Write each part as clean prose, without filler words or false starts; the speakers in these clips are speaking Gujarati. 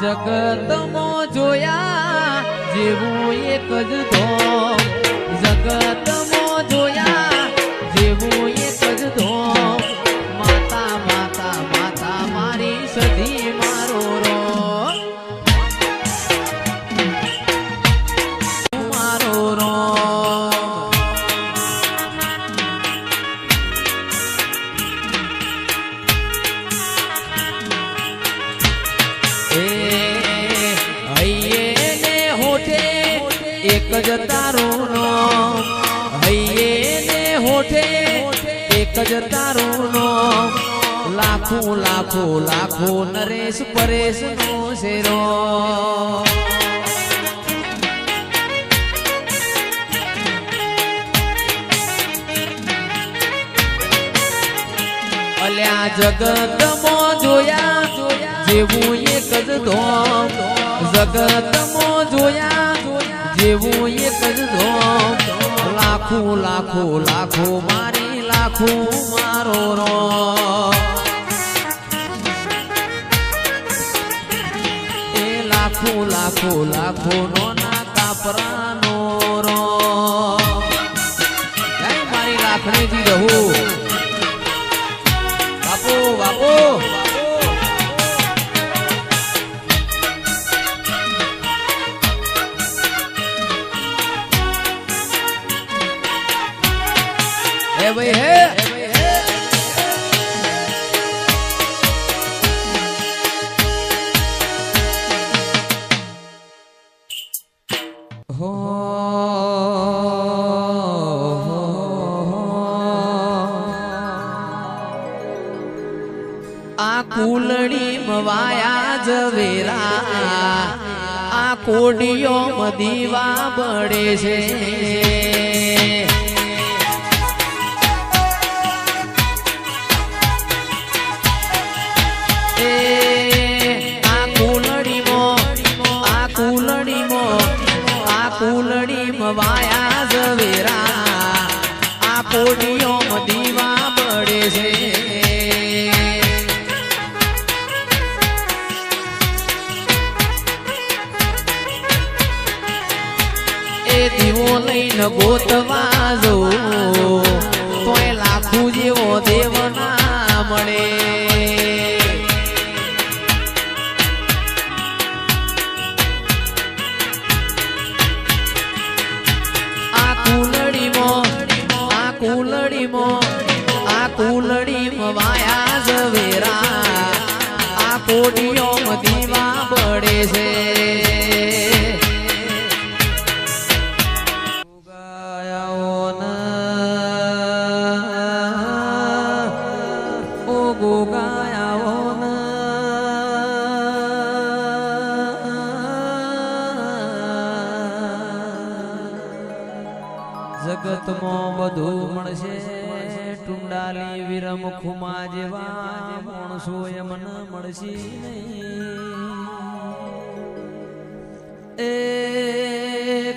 જગતમાં જોયા જેવું એક જ ધોમ, જગતમાં જોયા જેવું એક જ ધોમ, માતા માતા માતા મારી સધી મારો રો મારો રો એક જ તારું નામ, હૈયે ને હોઠે એક જ તારું નામ, લાખો લાખો લાખો નરેશ પરેશ નો શેરો અલ્યા જગતમાં જોયા જેવું એક જ ધોમ, જગતમાં જોયા જેવું એક જ ધોમ, લાખો લાખો લાખો મારી લાખો મારો રો એ લાખો લાખો લાખો નો ના કાપરાનો રો મારી લાખણીથી રહું બાપો બાપો भाई है हो आ कूलड़ी मवाया जवेरा आ कोडियो मदीवा बड़े छे વાયા જવેરા આ કોડીઓ દીવા બળે છે એ દીવો લઈને ગોતવા જવું તોય લાખું જેવો દેવ ના મળે આ કુલડીમાં વાયા જવેરા આ કોડીઓ દીવા બળે છે ઓ ગોગાયાઓ જગતમાં બધું મળશે ટુંડાલી વિરમ ખુમા જેવા માણસો એમન મળશે એ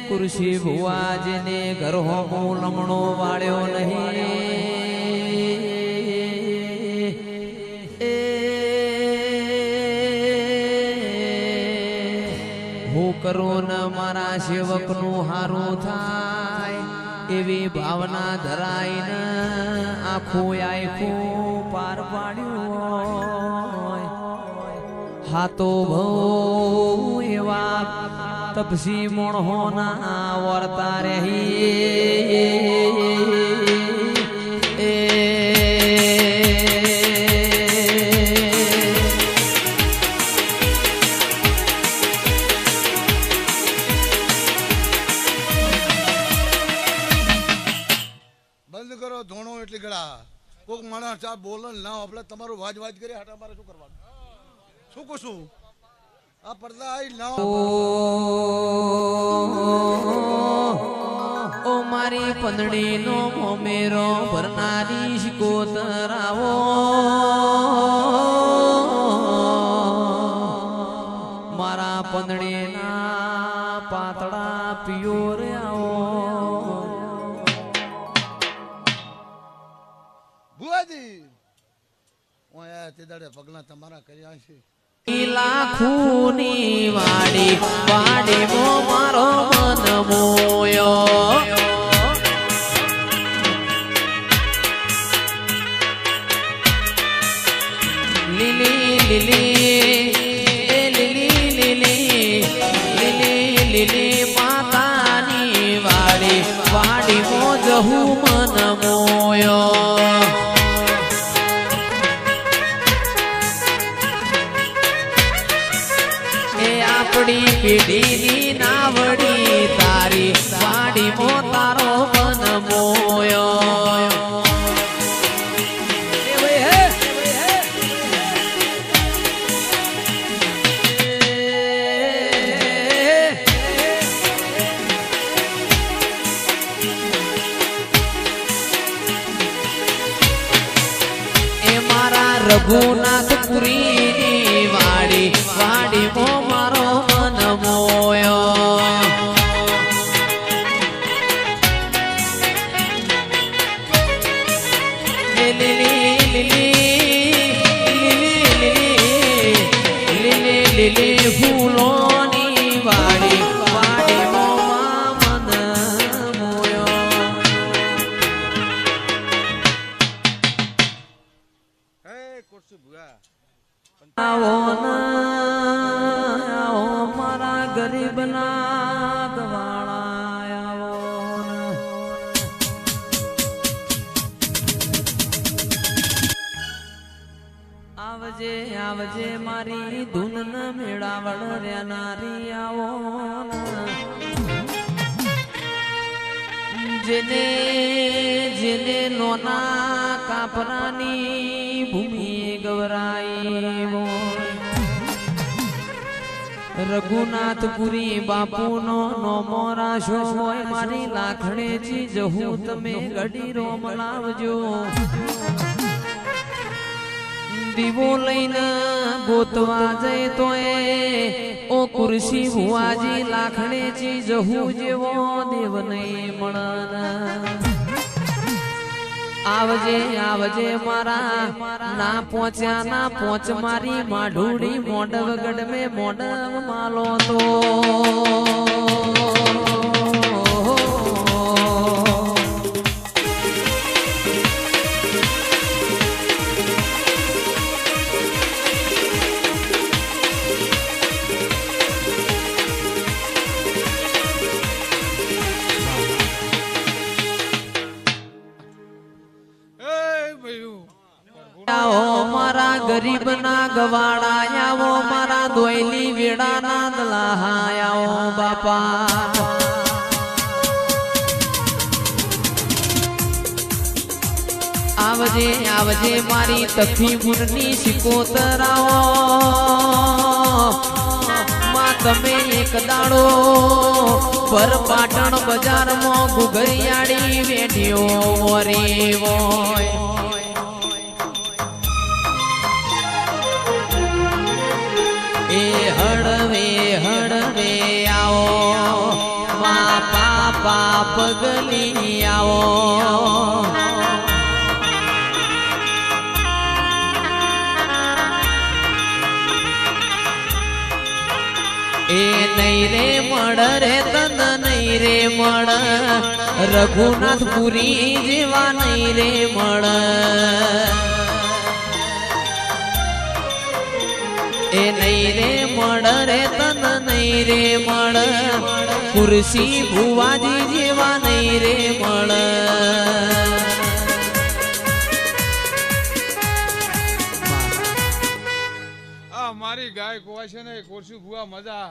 કુરશી ભુવા જેને ઘર હોમો લમણો વાળ્યો નહીં એ હું કરું ને મારા સેવકનું હારું થાય એવી ભાવના ધરાઈને આખું આખું પાર પાડ્યું હાતો ભઉ એવા તપસી મોણહોના વર્તા રહી ધોણો એટલે ગળા કોક માણસ આ બોલે ના આપણે તમારું વાજ વાજ કરે હાટા મારે શું કરવાનું શું કશું આ પડદા આઈ ના ઓ મારી પંદડીનો મોમેરો ભરનારી શિકોતરાવો મારા પંદડીના પાતળા પિયોર આવો ભુવાજી ઓયા તે દાડે પગલા તમારા કર્યા છે. લાખોની વાડી વાડીમાં મારો મન મોયો લીલી લીલી લીલી લીલી લીલી લીલી માતાની વાડી વાડીમાં જહું મન મોયો આપણી પેઢીની નાવડી તારી વાડીમાં તારો મન મોયો એ મારા રઘુનાથપુરીની વાડી વાડીમાં મારો મન મોયો લીલી લીલી લીલી લીલી ફૂલોની વાડી વાડીમાં મન મોયો હે કોરસુ ભુવા આવો મારા ગરીબના ગવાળા આવજે આવજે મારી ધૂન ન મેળાવળ રેનારી આવો જેને જેને લોના કાપરાની ભૂમિ ગવરાઈ રઘુનાથપુરી બાપુનો નોમો રાશો હોય મારી લાખણેજી જહું તમે ગડી રોમ લાવજો દીવો લઈને ગોતવા જઈ તો ઓ કુરશી ભુવાજી લાખણેજી જહું જેવો દેવ નહીં મળન આવજે આવજે મારા ના પહોંચ્યા ના પહોંચ મારી માઢુડી મોડવગઢ મેં મોડવ માલો તો મારા ગરીબ ના ગવાડા આવો મારા દોયલી વેડા ના દલાહા આવો બાપા આવજે આવજે મારી તફી મુરની સિકોતરાઓ માં તમે એક દાડો પર પાટણ બજારમાં ગુગરિયાળી વેઠ્યો મોરી હોય એ હળવે આવો મા પાપા પગલી આવો એ નહીં રે મળ રે તન નહીં રે મળ રઘુનાથપુરી જેવા નહીં રે મળ એ નહીં રે મળ રે તન નહીં રે મળ કુરશી ભુવાજી જેવા નહીં રે મળ મારી ગાય કોવા છે ને કોરસુ ભુવા મજા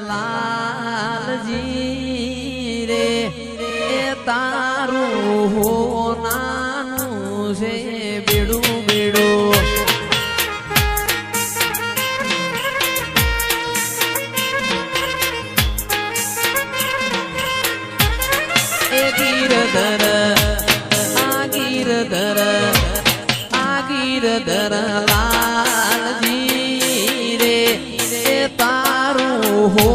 લાલજી રે તારું હો નાનું છે બેડું બેડું ગીરધર લાલજી રે તારું હો